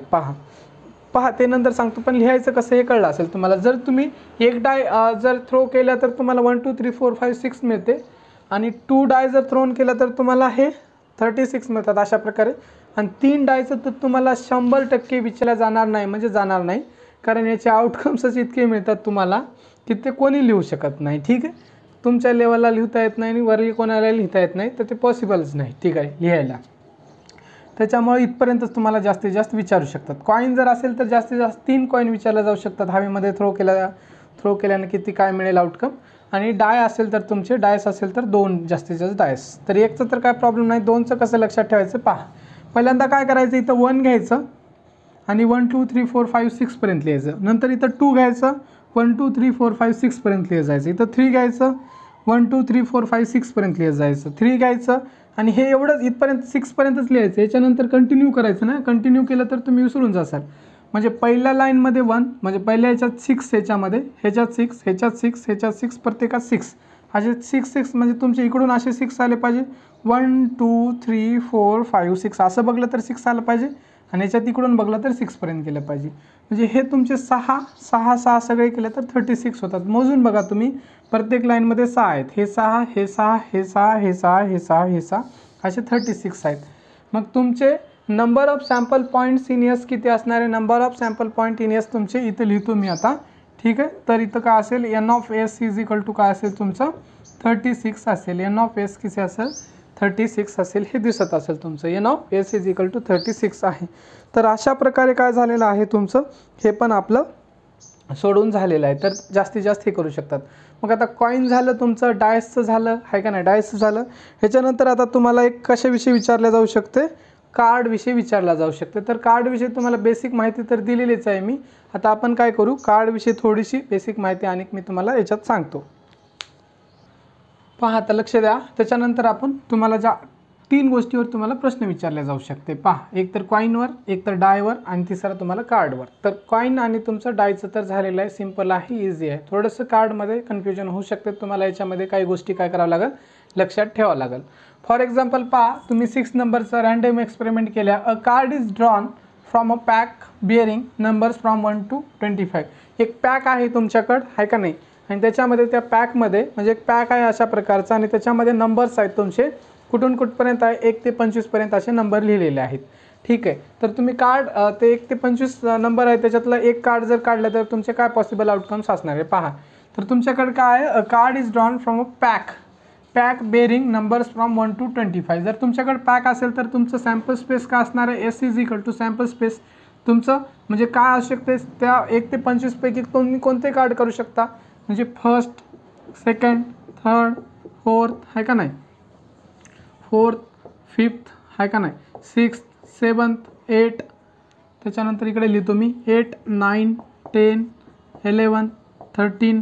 पहा ते नंतर सांगतो, पण लिहायचं कसं हे कळलं असेल तुम्हाला. जर तुम्ही एक डाय जर थ्रो केला तर तुम्हाला 1 2 3 4 5 6 मिळते, आणि 2 डाय जर थ्रोन केला तर तुम्हाला हे 36 मिळतात अशा प्रकारे. आणि 3 डायचं तर तुम्हाला 100% विचारला जाणार नाही, म्हणजे जाणार नाही, कारण याचे आउटकम्सच इतके मिळतात तुम्हाला की ते कोणी लिहू शकत नाही. ठीक आहे. तुमच्या लेवलला लिहिता येत नाही आणि वरली कोणाला लिहिता येत नाही, तर ते पॉसिबलच नाही. ठीक आहे लिहायला. त्याच्यामुळे इथपर्यंतच तुम्हाला जास्तीत जास्त विचारू शकतात. कॉईन जर असेल तर जास्तीत जास्त 3 कॉईन विचारले जाऊ शकतात. हवेमध्ये थ्रो केल्याने किती काय मिळेल आउटकम. आणि डाय असेल तर तुमचे डायस असेल तर 2 जास्तीत जास्त डायस. तर एकचं तर काय प्रॉब्लेम नाही, 2चं कसं लक्षात ठेवायचं पहा. पहिल्यांदा काय करायचं, इथं 1 घ्यायचं आणि 1 2 3 4 5 6 पर्यंत लिहायचं. नंतर इथं 2 घ्यायचं, 1 2 3 4 5 6 पर्यंत लिहित जायचं. इथं 3 घ्यायचं, 1 2 3 4 5 6 पर्यंत लिहित जायचं. 3 घ्यायचं आणि हे एवढंच इथपर्यंत 6 पर्यंतच लिहायचं. याच्यानंतर कंटिन्यू करायचं ना, कंटिन्यू केलं तर तुम्ही विसरून जासाल. म्हणजे पहिल्या लाईनमध्ये 1, म्हणजे पहिल्या ह्याच्यात 6, ह्याच्यात 6, ह्याच्यात 6, प्रत्येकात 6, असे 6 म्हणजे तुमचे इकडून असे 6 आले पाहिजे. 1 2 3 4 5 6 असं बघलं तर 6 आलं पाहिजे, आणि याच्यात इकडून बघलं तर 6 पर्यंत गेलं पाहिजे. म्हणजे हे तुमचे 6 सगळे केले तर 36 होतात. मोजून बघा तुम्ही, प्रत्येक लाईनमध्ये 6 आहेत. हे 6, हे 6, हे 6, हे 6, हे 6, हे 6, असे 36 आहेत. मग तुमचे number of sample points in S किती असणार आहे, number of sample point in S तुमचे इथं लिहितो मी आता. ठीक आहे. तर इथं काय असेल, N of S is equal to काय असेल तुमचं 36 असेल. एन ऑफ एस किती असेल 36 असेल, हे दिसत असेल तुमचं. N of S is equal to 36 आहे. तर अशा प्रकारे काय झालेलं आहे तुमचं, हे पण आपलं सोडून झालेलं आहे. तर जास्तीत जास्त हे करू शकतात. मग आता कॉईन झालं तुमचं, डायसचं झालं आहे का नाही, डायसचं झालं. ह्याच्यानंतर आता तुम्हाला एक कशाविषयी विचारल्या जाऊ शकते, कार्डविषयी विचारला जाऊ शकते. तर कार्डविषयी तुम्हाला बेसिक माहिती तर दिलेलीच आहे मी. आता आपण काय करू, कार्डविषयी थोडीशी बेसिक माहिती आणि मी तुम्हाला याच्यात सांगतो. पहा आता लक्ष द्या. त्याच्यानंतर आपण तुम्हाला ज्या 3 गोष्टीवर तुम्हाला प्रश्न विचारले जाऊ शकते. पहा, एक तर कॉईनवर, एक तर डायवर, आणि तिसरा तुम्हाला कार्डवर. तर कॉईन आणि तुमचं डायचं तर झालेलं आहे, सिम्पल आहे, इझी आहे. थोडंसं कार्डमध्ये कन्फ्युजन होऊ शकते तुम्हाला. याच्यामध्ये काही गोष्टी काय करावं लागेल, लक्षात ठेवावं लागेल. फॉर एक्झाम्पल पहा, तुम्ही 6 नंबरचा रँडम एक्सपेरिमेंट केल्या. अ card is drawn from a pack bearing numbers from 1 to 25. एक पॅक आहे तुमच्याकडं आहे का नाही, आणि त्याच्यामध्ये त्या पॅकमध्ये म्हणजे एक पॅक आहे अशा प्रकारचा, आणि त्याच्यामध्ये नंबर्स आहेत तुमचे कुठून कुठपर्यंत आहे, 1 ते 25 पर्यंत असे नंबर लिहिलेले आहेत. ठीक आहे. तर तुम्ही कार्ड ते 1 ते 25 नंबर आहे, त्याच्यातलं एक कार्ड जर काढलं तर तुमचे काय पॉसिबल आउटकम्स असणार आहे पहा. तर तुमच्याकडे काय आहे, card is drawn from a pack bearing numbers from 1 to 25. जर तुमच्याकडे पॅक असेल तर तुमचं सॅम्पल स्पेस काय असणार आहे, S is equal to sample space. तुमचं म्हणजे काय असू शकते, त्या 1 ते 25 पैकी तुम्ही कोणते कार्ड करू शकता, म्हणजे फर्स्ट, सेकंड, थर्ड, फोर्थ आहे का नाही, 4th, 5th आहे का नाही, 6th, 7th, 8th. त्याच्यानंतर इकडे लिहितो मी 8, 9, 10, 11, 13,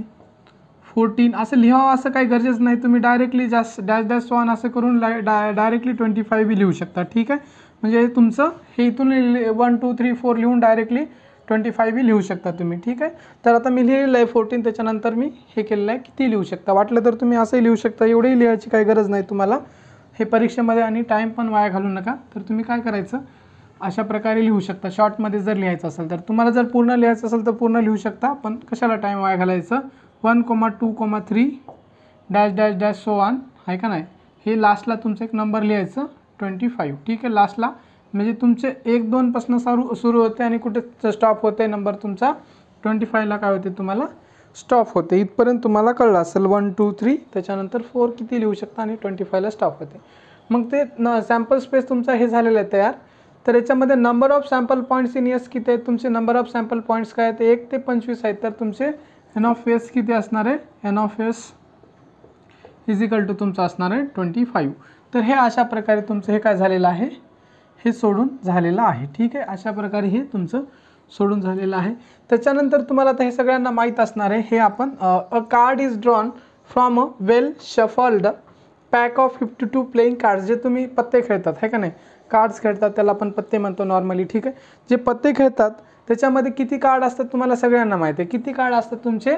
14 असं लिहावं असं काही गरजेचं नाही. तुम्ही डायरेक्टली जास्त डॅश वन असं करून डायरेक्टली 25 बी लिहू शकता. ठीक आहे. म्हणजे तुमचं हे इथून 1 2 3 4 लिहून डायरेक्टली 25 बी लिहू शकता तुम्ही. ठीक आहे. तर आता मी लिहिलेलं आहे 14, त्याच्यानंतर मी हे केलेलं आहे किती लिहू शकता. वाटलं तर तुम्ही असंही लिहू शकता, एवढंही लिहायची काही गरज नाही तुम्हाला हे परीक्षेमध्ये, आणि टाईम पण वाया घालू नका. तर तुम्ही काय करायचं, अशा प्रकारे लिहू शकता. शॉर्टमध्ये जर लिहायचं असेल तर, तुम्हाला जर पूर्ण लिहायचं असेल तर पूर्ण लिहू शकता, पण कशाला टाईम वाया घालायचं. 1, 2, 3 dash dash dash so on आहे का नाही, हे लास्टला तुमचं एक नंबर लिहायचं 25. ठीक आहे. लास्टला म्हणजे तुमचे 1 2 पासून सुरू होते आणि कुठे स्टॉप होते नंबर तुमचा 25ला काय होते तुम्हाला स्टॉप होते. इथपर्यंत तुम्हाला कळलं असेल. 1 2 3 त्याच्यानंतर 4 किती लिहू शकता आणि 25ला स्टॉप होते. मग ते सॅम्पल स्पेस तुमचा हे झालेलं आहे तयार. तर याच्यामध्ये number of sample points in S किती आहेत तुमचे, नंबर ऑफ सॅम्पल पॉईंट्स काय आहेत 1 ते 25 आहेत. तर तुमचे एन ऑफ एस किती असणार आहे, N of S is equal to तुमचं असणार आहे 25. तर हे अशा प्रकारे तुमचं हे काय झालेलं आहे, हे सोडून झालेलं आहे. ठीक आहे. अशा प्रकारे हे तुमचं सोडून झालेलं आहे. त्याच्यानंतर तुम्हाला आता हे सगळ्यांना माहीत असणार आहे. हे आपण अ card is drawn from a well shuffled pack of 52 playing cards, जे तुम्ही पत्ते खेळतात आहे का नाही, कार्ड्स खेळतात त्याला आपण पत्ते म्हणतो नॉर्मली, ठीक आहे. जे पत्ते खेळतात त्याच्यामध्ये किती कार्ड असतात तुम्हाला सगळ्यांना माहिती आहे. किती कार्ड असतात तुमचे?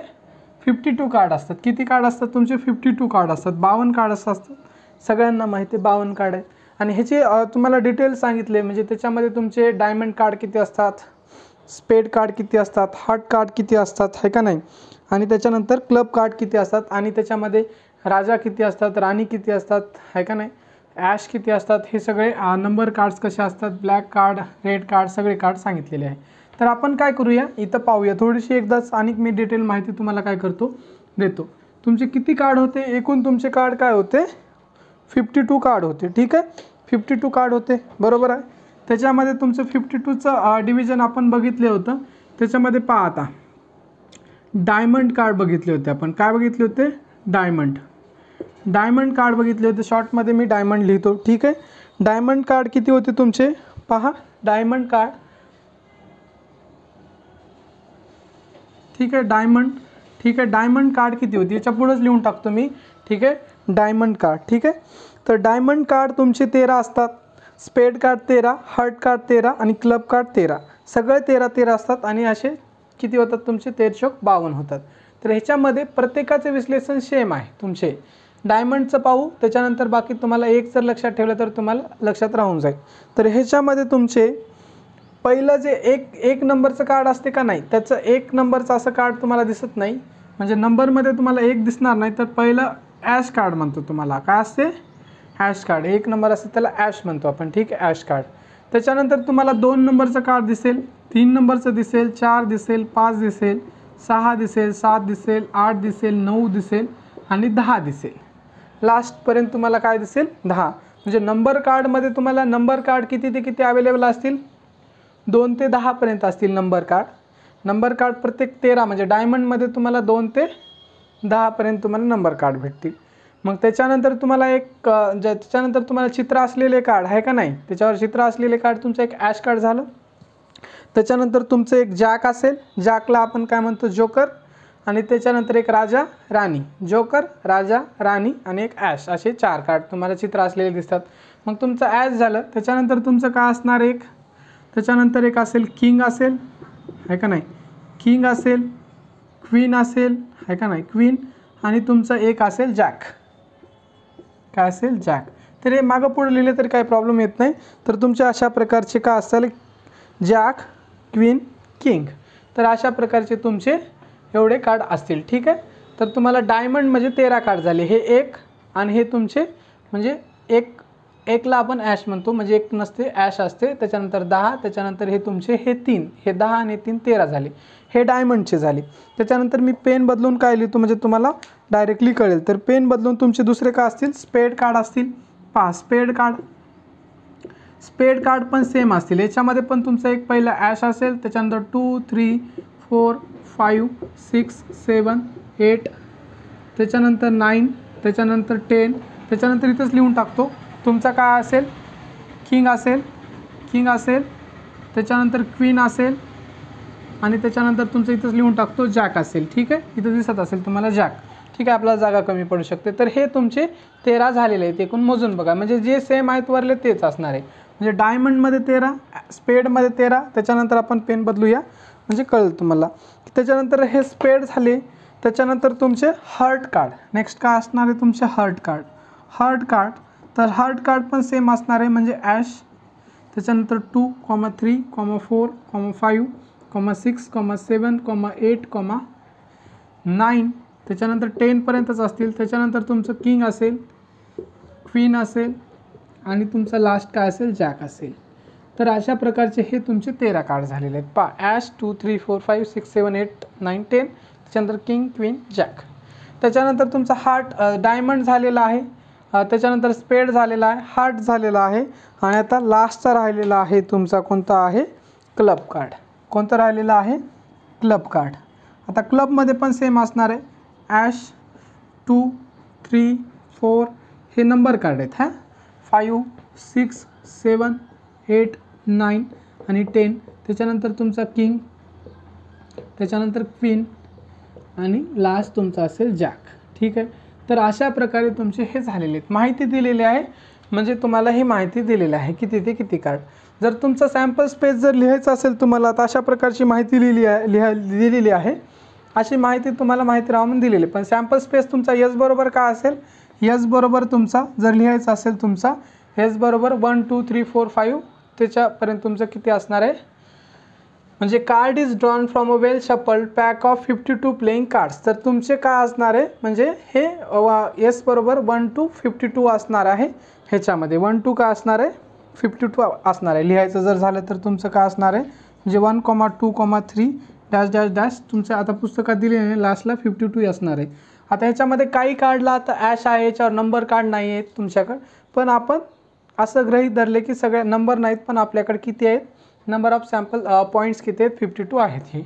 52 कार्ड असतात. किती कार्ड असतात तुमचे? 52 कार्ड असतात. 52 कार्ड असतात, सगळ्यांना माहिती आहे 52 कार्ड आहेत. आणि ह्याचे तुम्हाला डिटेल्स सांगितले, म्हणजे त्याच्यामध्ये तुमचे डायमंड कार्ड किती असतात, स्पेड कार्ड किती असतात, हार्ट कार्ड किती असतात, आहे का नाही, आणि त्याच्यानंतर क्लब कार्ड किती असतात, आणि त्याच्यामध्ये राजा किती असतात, राणी किती असतात, आहे का नाही, ॲश किती असतात, हे सगळे नंबर कार्ड्स कसे असतात, ब्लॅक कार्ड, रेड कार्ड, सगळे कार्ड सांगितलेले आहे. तर आपण काय करूया, इथं पाहूया थोडीशी एकदाच, आणि मी डिटेल माहिती तुम्हाला काय करतो देतो. तुमचे किती कार्ड होते? एकूण तुमचे कार्ड काय होते? 52 कार्ड होते, ठीक आहे. 52 कार्ड होते, बरोबर आहे. त्याच्यामध्ये तुमचं 52चं डिव्हिजन आपण बघितले होतं. त्याच्यामध्ये पहा आता डायमंड कार्ड बघितले होते आपण. काय बघितले होते? डायमंड कार्ड बघितले होते. शॉर्टमध्ये मी डायमंड लिहितो, ठीक आहे. डायमंड कार्ड किती होते तुमचे? पहा डायमंड कार्ड, ठीक आहे. डायमंड, ठीक आहे. डायमंड कार्ड किती होती याच्या पुढेच लिहून टाकतो मी, ठीक आहे. डायमंड कार्ड, ठीक आहे. तर डायमंड कार्ड तुमचे 13 असतात, स्पेड कार्ड 13, हार्ट कार्ड 13 आणि क्लब कार्ड 13, सगळे 13 असतात. आणि असे किती होतात तुमचे? 1352 होतात. तर ह्याच्यामध्ये प्रत्येकाचे विश्लेषण सेम आहे तुमचे. डायमंडचं पाहू, त्याच्यानंतर बाकी तुम्हाला एक जर लक्षात ठेवलं तर तुम्हाला लक्षात राहून जाईल. तर ह्याच्यामध्ये तुमचे पहिलं जे एक नंबरचं कार्ड असते का नाही, त्याचं 1 नंबरचं असं कार्ड तुम्हाला दिसत नाही, म्हणजे नंबरमध्ये तुम्हाला 1 दिसणार नाही. तर पहिलं ॲश कार्ड म्हणतो तुम्हाला. काय असते? Ash card. 1 नंबर असते त्याला ॲश म्हणतो आपण, ठीक आहे, ॲश कार्ड. त्याच्यानंतर तुम्हाला 2 नंबरचं कार्ड दिसेल, 3 नंबरचं दिसेल, 4 दिसेल, 5 दिसेल, 6 दिसेल, 7 दिसेल, 8 दिसेल, 9 दिसेल आणि 10 दिसेल. लास्टपर्यंत तुम्हाला काय दिसेल? 10. म्हणजे नंबर कार्डमध्ये तुम्हाला नंबर कार्ड किती ते किती अवेलेबल असतील? 2 ते 10 पर्यंत असतील नंबर कार्ड. नंबर कार्ड प्रत्येक 13, म्हणजे डायमंडमध्ये तुम्हाला 2 ते 10 पर्यंत तुम्हाला नंबर कार्ड भेटतील. मग त्याच्यानंतर तुम्हाला त्याच्यानंतर तुम्हाला चित्र असलेले कार्ड आहे का नाही, त्याच्यावर चित्र असलेले कार्ड तुमचं एक ॲश कार्ड झालं. त्याच्यानंतर तुमचं एक जॅक असेल, जॅकला आपण काय म्हणतो? जोकर. आणि त्याच्यानंतर एक राजा, राणी. जोकर, राजा, राणी आणि एक ॲश, असे 4 कार्ड तुम्हाला चित्र असलेले दिसतात. मग तुमचं ॲश झालं. त्याच्यानंतर तुमचं काय असणार? त्याच्यानंतर एक असेल किंग असेल, आहे का नाही, किंग असेल, क्वीन असेल, आहे का नाही, क्वीन. आणि तुमचं एक असेल जॅक. काय असेल? जॅक. तर हे मागं पुढे लिहिले तरी काही प्रॉब्लेम येत नाही. तर तुमच्या अशा प्रकारचे काय असतील? Jack, queen, king. तर अशा प्रकारचे तुमचे एवढे कार्ड असतील, ठीक आहे. तर तुम्हाला डायमंड म्हणजे 13 कार्ड झाले. हे 1 आणि हे तुमचे, म्हणजे एकला आपण ॲश म्हणतो, म्हणजे 1 नसते, ॲश असते. त्याच्यानंतर 10, त्याच्यानंतर हे तुमचे हे 3, हे 10 आणि 3 13 झाले. हे डायमंडचे झाले. त्याच्यानंतर मी पेन बदलून काय लिहितो म्हणजे तुम्हाला डायरेक्टली कळेल. तर पेन बदलून तुमचे दुसरे काय असतील? स्पेड कार्ड असतील. पहा स्पेड कार्ड पण सेम असतील. याच्यामध्ये पण तुमचं एक पहिलं ॲश असेल, त्याच्यानंतर 2, 3, 4, 5, 6, 7, 8, त्याच्यानंतर 9, त्याच्यानंतर 10, त्याच्यानंतर इथंच लिहून टाकतो. तुमचा काय असेल? किंग असेल, त्याच्यानंतर क्वीन असेल आणि त्याच्यानंतर तुमचं इथंच लिहून टाकतो जॅक असेल, ठीक आहे. इथं दिसत असेल तुम्हाला जॅक, ठीक आहे. आपल्याला जागा कमी पडू शकते. तर हे तुमचे 13 झालेले आहेत. एकूण मोजून बघा, म्हणजे जे सेम आहेत वरले तेच असणार आहे. म्हणजे डायमंडमध्ये 13, स्पेडमध्ये 13. त्याच्यानंतर आपण पेन बदलूया म्हणजे कळेल तुम्हाला. त्याच्यानंतर हे स्पेड झाले. त्याच्यानंतर तुमचे हार्ट कार्ड. नेक्स्ट काय असणार आहे? तुमचे हार्ट कार्ड. तर हार्ट कार्ड पण सेम असणार आहे, म्हणजे ॲश. त्याच्यानंतर 2, 3, 4, 5, 6, 7, 8, 9. त्याच्यानंतर 10 पर्यंतच असतील. त्याच्यानंतर तुमचं किंग असेल, क्वीन असेल आणि तुमचं लास्ट काय असेल? जॅक असेल. तर अशा प्रकारचे हे तुमचे 13 कार्ड झालेले आहेत. ॲश 2, 3, 4, 5, 6, 7, 8, 9, 10. त्याच्यानंतर किंग, क्वीन, जॅक. त्याच्यानंतर तुमचा हार्ट डायमंड झालेला आहे. त्याच्यानंतर स्पेड झालेला आहे, हार्ट झालेला आहे आणि आता लास्टचा राहिलेला आहे तुमचा कोणता आहे? Club card. कोणतं राहिलेलं आहे? Club card. आता क्लबमध्ये पण सेम असणार आहे. ॲश 2, 3, 4 हे नंबर कार्ड आहेत. 5, 6, 7, 8, 9 आणि 10. त्याच्यानंतर तुमचा किंग, त्याच्यानंतर क्वीन आणि लास्ट तुमचा असेल जॅक, ठीक आहे. तर अशा प्रकारे तुमचे हे झालेले आहेत. माहिती दिलेली आहे. म्हणजे तुम्हाला ही माहिती दिलेली आहे की तिथे किती कार्ड. जर तुमचा सॅम्पल स्पेस जर लिहायचं असेल तुम्हाला तर अशा प्रकारची माहिती दिलेली आहे. अशी माहिती तुम्हाला माहिती राहून दिलेली. पण सॅम्पल स्पेस तुमचा एस बरोबर काय असेल, एस बरोबर तुमचा जर लिहायचा असेल तुमचा एस बरोबर 1 2 3 4 5 त्याच्यापर्यंत तुमचं किती असणार आहे. म्हणजे card is drawn from a well shuffled pack of 52 playing cards. तर तुमचे काय असणार आहे म्हणजे हे एस बरोबर 1 to 52 असणार आहे. ह्याच्यामध्ये 1 to काय असणार आहे 52 असणार आहे. लिहायचं जर झालं तर तुमचं काय असणार आहे म्हणजे 1,2,3 डॅश डॅश डॅश तुमचं आता पुस्तकात दिले लास्टला 52 असणार आहे. आता ह्याच्यामध्ये काही कार्डला आता ॲश आहे, याच्यावर नंबर कार्ड नाही आहेत तुमच्याकडे. पण आपण असं गृहीत धरले की सगळे नंबर नाहीत पण आपल्याकडे किती आहेत नंबर ऑफ सॅम्पल पॉईंट्स किती आहेत 52 आहेत.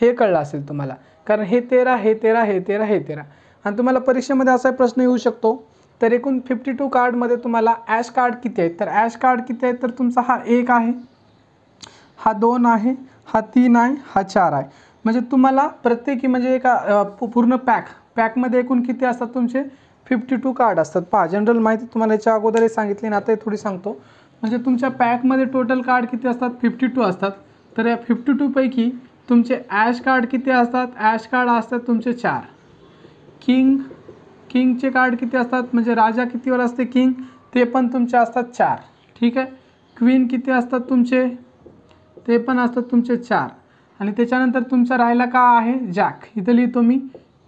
हे कळलं असेल तुम्हाला. कारण हे 13 हे 13 हे 13 हे 13 आणि तुम्हाला परीक्षेमध्ये असा प्रश्न येऊ शकतो. तर एकूण 52 कार्डमध्ये तुम्हाला ॲश कार्ड किती आहेत. तर ॲश कार्ड किती आहेत तर तुमचा हा 1 आहे, हा 2 आहे, हा 3 आहे, हा 4 आहे. म्हणजे तुम्हाला प्रत्येकी म्हणजे एका पूर्ण पॅकमध्ये एकूण किती असतात तुमचे 52 कार्ड असतात. पहा जनरल माहिती तुम्हाला याच्या अगोदरही सांगितली आणि आता थोडी सांगतो. म्हणजे तुमच्या पॅकमध्ये टोटल कार्ड किती असतात 52 असतात. तर या 52 पैकी तुमचे ॲश कार्ड किती असतात. ॲश कार्ड असतात तुमचे 4. किंगचे कार्ड किती असतात म्हणजे राजा कितीवर असते किंग ते पण तुमचे असतात 4. ठीक आहे. क्वीन किती असतात तुमचे ते पण असतात तुमचे 4. आणि त्याच्यानंतर तुमचा राहिला का आहे जॅक. इथं लिहितो मी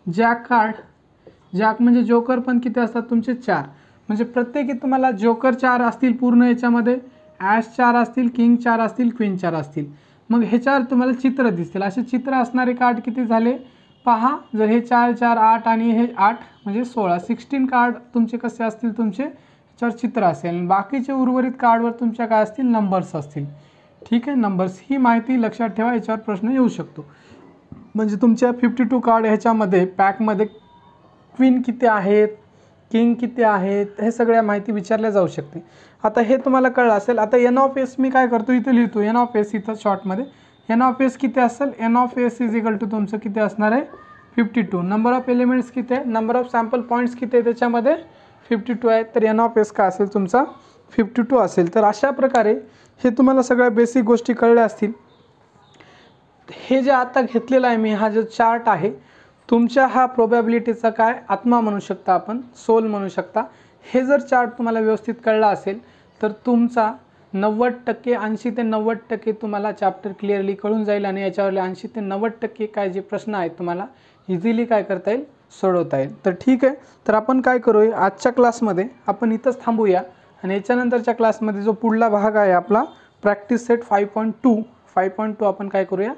जॅक कार्ड. जॅक म्हणजे जोकर पण किती असतात तुमचे 4. म्हणजे प्रत्येकी तुम्हाला जोकर 4 असतील पूर्ण याच्यामध्ये, ॲश 4 असतील, किंग 4 असतील, क्वीन 4 असतील. मग ह्याच्यावर तुम्हाला चित्र दिसतील. असे चित्र असणारे कार्ड किती झाले पहा. जर हे 4 4 8 आणि हे 8 म्हणजे 16 कार्ड तुमचे कसे असतील तुमचे ह्याच्यावर चित्र असेल. बाकीचे उर्वरित कार्डवर तुमच्या काय असतील नंबर्स असतील. ठीक आहे. नंबर्स ही माहिती लक्षात ठेवा, याच्यावर प्रश्न येऊ शकतो. म्हणजे तुमच्या 52 कार्ड ह्याच्यामध्ये पॅकमध्ये क्वीन किती आहेत, किंग किती आहेत, हे सगळ्या माहिती विचारल्या जाऊ शकते. आता हे तुम्हाला कळलं असेल. आता एन ऑफ एस मी काय करतो इथे लिहितो एन ऑफ एस इथं शॉर्टमध्ये. एन ऑफ एस किती असेल N of S is equal to तुमचं किती असणार आहे 52. नंबर ऑफ एलिमेंट्स किती आहे, नंबर ऑफ सॅम्पल पॉईंट्स किती आहे त्याच्यामध्ये 52 आहे. तर एन ऑफ एस काय असेल तुमचा 52 असेल. तर अशा प्रकारे हे तुम्हाला सगळ्या बेसिक गोष्टी कळल्या असतील. हे जे आता घेतलेलं आहे मी हा जो चार्ट आहे तुमच्या हा प्रोबॅबिलिटीचा काय आत्मा म्हणू शकता आपण, सोल म्हणू शकता. हे जर चार्ट तुम्हाला व्यवस्थित कळला असेल तर तुमचा 90% 80 ते 90% तुम्हाला चॅप्टर क्लिअरली कळून जाईल आणि याच्यावरले 80 ते 90% काय जे प्रश्न आहेत तुम्हाला इझिली काय करता येईल सोडवता येईल. तर ठीक आहे. तर आपण काय करूया आजच्या क्लासमध्ये आपण इथंच थांबूया आणि याच्यानंतरच्या क्लासमध्ये जो पुढला भाग आहे आपला प्रॅक्टिस सेट 5.2 आपण काय करूया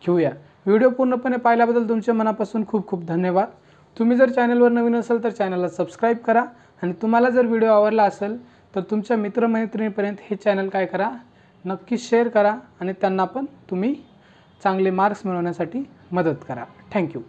घेऊया. व्हिडिओ पूर्णपणे पाहिल्याबद्दल तुमच्या मनापासून खूप खूप धन्यवाद. तुम्ही जर चॅनलवर नवीन असाल तर चॅनलला सबस्क्राईब करा आणि तुम्हाला जर व्हिडिओ आवडला असेल तर तुमच्या मित्रमैत्रिणीपर्यंत हे चॅनल काय करा नक्की शेअर करा आणि त्यांना पण तुम्ही चांगले मार्क्स मिळवण्यासाठी मदत करा. थँक्यू.